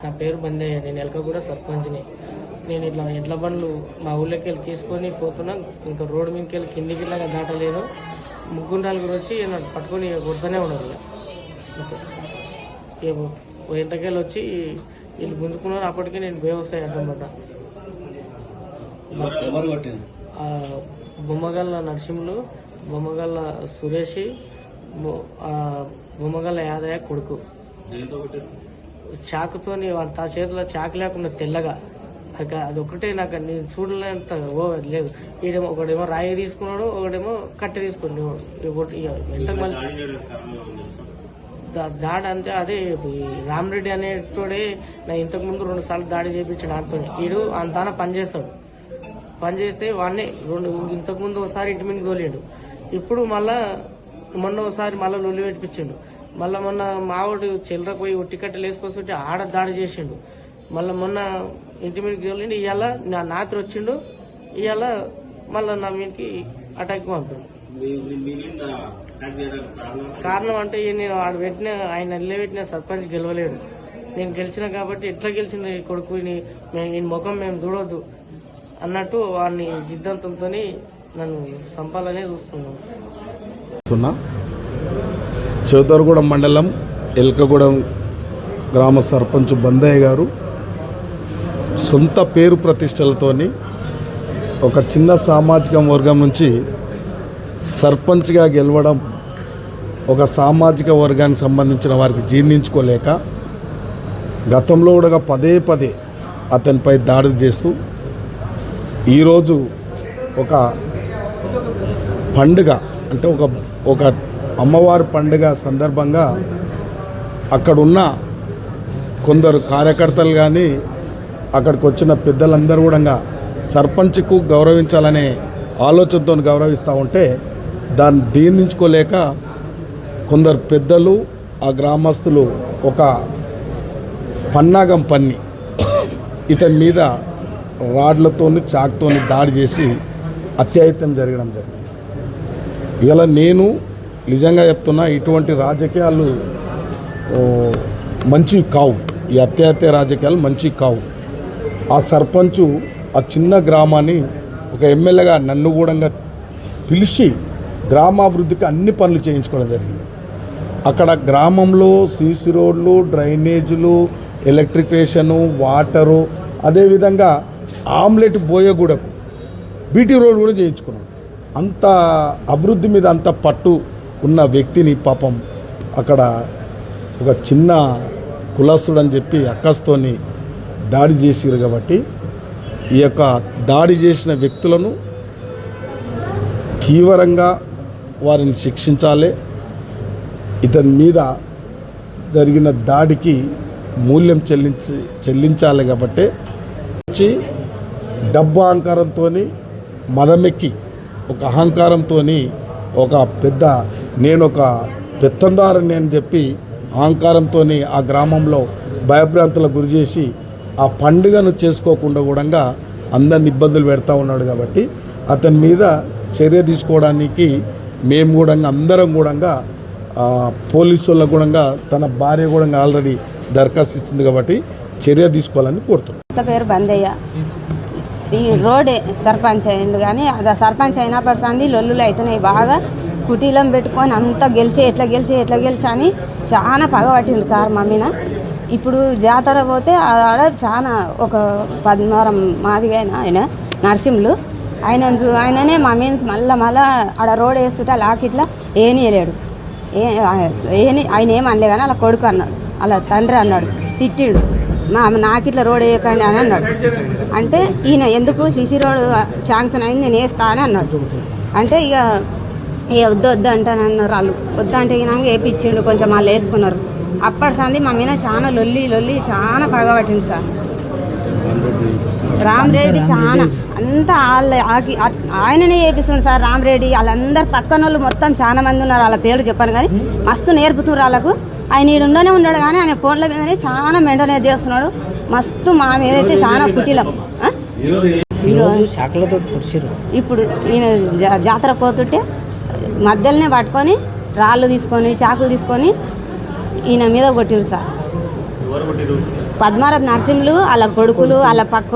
నా పేరు బందయ్య. నేను ఎలకగూడ సర్పంచ్ని. నేను ఇట్లా ఎడ్ల బండ్లు మా ఊళ్ళోకి వెళ్ళి తీసుకొని పోతున్నా. ఇంకా రోడ్డు మీదకి వెళ్ళి కిందికి ఇలాగా దాటలేను. ముగ్గురు నలుగురు వచ్చి నన్ను పట్టుకొని కొడుతూనే ఉన్నారు. ఎంటకెళ్ళి వచ్చి వీళ్ళు గుంజుకున్నారు. అప్పటికే నేను బేవసాయి అడ్డం పడ్డా. బొమ్మగల్ల నరసింహులు, బొమ్మగల్ల సురేష్, బొమ్మగల్ల యాదయ్య కొడుకు. చాకుతోని ఆ చేతిలో చాకు లేకుండా తెల్లగా అది ఒకటే నాకు నేను చూడలేంత లేదు. ఈడేమో ఒకడేమో రాయి తీసుకున్నాడు, ఒకడేమో కట్టె తీసుకున్నాడు. దాడి అంటే అదే రామరెడ్డి అనేటోడే నా ఇంతకు ముందు 2 సార్లు దాడి చేయించాడు. అంతోనే వీడు అంతాన పనిచేస్తే వాడిని ఇంతకు ముందు ఒకసారి ఇంటి మీద తోలేడు. ఇప్పుడు మొన్న ఒకసారి మళ్ళీ లొల్లి పెట్టించిండు. మొన్న మావాడు చిల్లర పోయి ఒట్టి కట్టెలు వేసుకొస్తుంటే ఆడ దాడి చేసిండు. మొన్న ఇంటి మీదకి తోలిండు. ఇవాళ నా నాత్రి వచ్చిండు. ఇవాళ మళ్ళీ నా మీదకి అటాక్ పంపాడు. కారణం అంటే నేను ఆయన నిలబెట్టిన సర్పంచ్ గెలవలేడు. నేను గెలిచిన కాబట్టి ఎట్లా గెలిచింది కొడుకుని ఈ ముఖం మేము చూడొద్దు అన్నట్టు వాడిని సిద్ధాంతంతో నన్ను సంపాలనే చూస్తున్నాం. చౌదరగూడెం మండలం ఎల్కగూడెం గ్రామ సర్పంచ్ బందయ్య గారు సొంత పేరు ప్రతిష్టలతోని ఒక చిన్న సామాజిక వర్గం నుంచి సర్పంచ్గా గెలవడం ఒక సామాజిక వర్గానికి సంబంధించిన వారికి జీర్ణించుకోలేక గతంలో కూడా పదే అతనిపై దాడి చేస్తూ ఈరోజు ఒక పండుగ అంటే ఒక అమ్మవారి పండుగ సందర్భంగా అక్కడున్న కొందరు కార్యకర్తలు కానీ అక్కడికి వచ్చిన పెద్దలందరూ కూడా సర్పంచ్కు గౌరవించాలనే ఆలోచనతో గౌరవిస్తూ ఉంటే దాన్ని జీర్ణించుకోలేక కొందరు పెద్దలు ఆ గ్రామస్తులు ఒక పన్నాగం పన్ని ఇతని మీద రాడ్లతోని చాకుతోని దాడి చేసి అత్యాహితం జరగడం జరిగింది. ఇవాళ నేను నిజంగా చెప్తున్నా, ఇటువంటి రాజకీయాలు మంచివి కావు. ఈ అత్యాహత్య రాజకీయాలు మంచివి కావు. ఆ సర్పంచు ఆ చిన్న గ్రామాన్ని ఒక ఎమ్మెల్యేగా నన్ను కూడా పిలిచి గ్రామాభివృద్ధికి అన్ని పనులు చేయించుకోవడం జరిగింది. అక్కడ గ్రామంలో సీసీ రోడ్లు, డ్రైనేజీలు, ఎలక్ట్రిఫికేషను, వాటరు, అదేవిధంగా ఆమ్లెట్ బోయగూడకు బీటీ రోడ్ కూడా చేయించుకున్నాడు. అంత అభివృద్ధి మీద అంత పట్టు ఉన్న వ్యక్తిని పాపం అక్కడ ఒక చిన్న కులస్తుడని చెప్పి అక్కస్తోని దాడి చేసిరు. కాబట్టి ఈ యొక్క దాడి చేసిన వ్యక్తులను తీవ్రంగా వారిని శిక్షించాలి. ఇతని మీద జరిగిన దాడికి మూల్యం చెల్లించాలి. కాబట్టి డబ్బు అహంకారంతో మదమెక్కి ఒక అహంకారంతో ఒక నేను ఒక పెత్తందారుని అని చెప్పి అహంకారంతో ఆ గ్రామంలో భయభ్రాంతులకు గురి చేసి ఆ పండుగను చేసుకోకుండా కూడా అందరిని ఇబ్బందులు పెడతా ఉన్నాడు. కాబట్టి అతని మీద చర్య తీసుకోవడానికి మేము కూడా అందరం కూడా పోలీసు వాళ్ళకు కూడా తన భార్య కూడా ఆల్రెడీ దరఖాస్తు ఇస్తుంది. కాబట్టి చర్య తీసుకోవాలని కోరుతున్నాం. పేరు బందయ్య. ఈ రోడ్ సర్పంచ్ అయ్యిండు కానీ అది సర్పంచ్ అయినప్పటి సంది లొల్లులు అవుతున్నాయి బాగా. కుటీలం పెట్టుకొని అంతా ఎట్లా గెలిచి అని చాలా పగబట్టిండు సార్ మమ్మీన. ఇప్పుడు జాతర పోతే ఆడ చాలా ఒక 10 మాదిగా ఆయన నరసింహులు ఆయననే మమ్మీకి మళ్ళా ఆడ రోడ్ వేస్తుంటే లాకిట్లా ఏనియలేడు. ఆయన ఏమనలే కానీ అలా కొడుకు అన్నాడు, అలా తండ్రి అన్నాడు, తిట్టిడు. నాకిట్లా రోడ్ వేయకండి అని అన్నాడు. అంటే ఈయన ఎందుకు సిసి రోడ్ శాంక్షన్ అయింది నేను వేస్తా అని అన్నాడు. అంటే ఇక వద్దు అంటానన్నారు వాళ్ళు. వద్దంటే ఈయన వేయించిండు. కొంచెం వాళ్ళు వేసుకున్నారు. అప్పటి సంది మా మీద చాలా లొల్లి చాలా పగబట్టింది సార్. రామరెడ్డి చాలా అంతా ఆయననే చేపిస్తున్నాడు సార్. రామరెడ్డి వాళ్ళందరు పక్కన వాళ్ళు మొత్తం చాలా మంది ఉన్నారు. వాళ్ళ పేర్లు చెప్పాను కానీ మస్తు నేర్పుతున్నారు వాళ్ళకు. ఆయన ఈడుండనే ఉన్నాడు కానీ ఆయన ఫోన్ల మీదనే చాలా మెయింటైన్ చేస్తున్నాడు. మస్తు మా మీదైతే చాలా కుటీలం. ఇప్పుడు ఈయన జాతర పోతుంటే మధ్యలోనే పట్టుకొని రాళ్ళు తీసుకొని చాకులు తీసుకొని ఈయన మీద కొట్టిరు సార్. పద్మారావు నరసింహులు వాళ్ళ కొడుకులు వాళ్ళ పక్క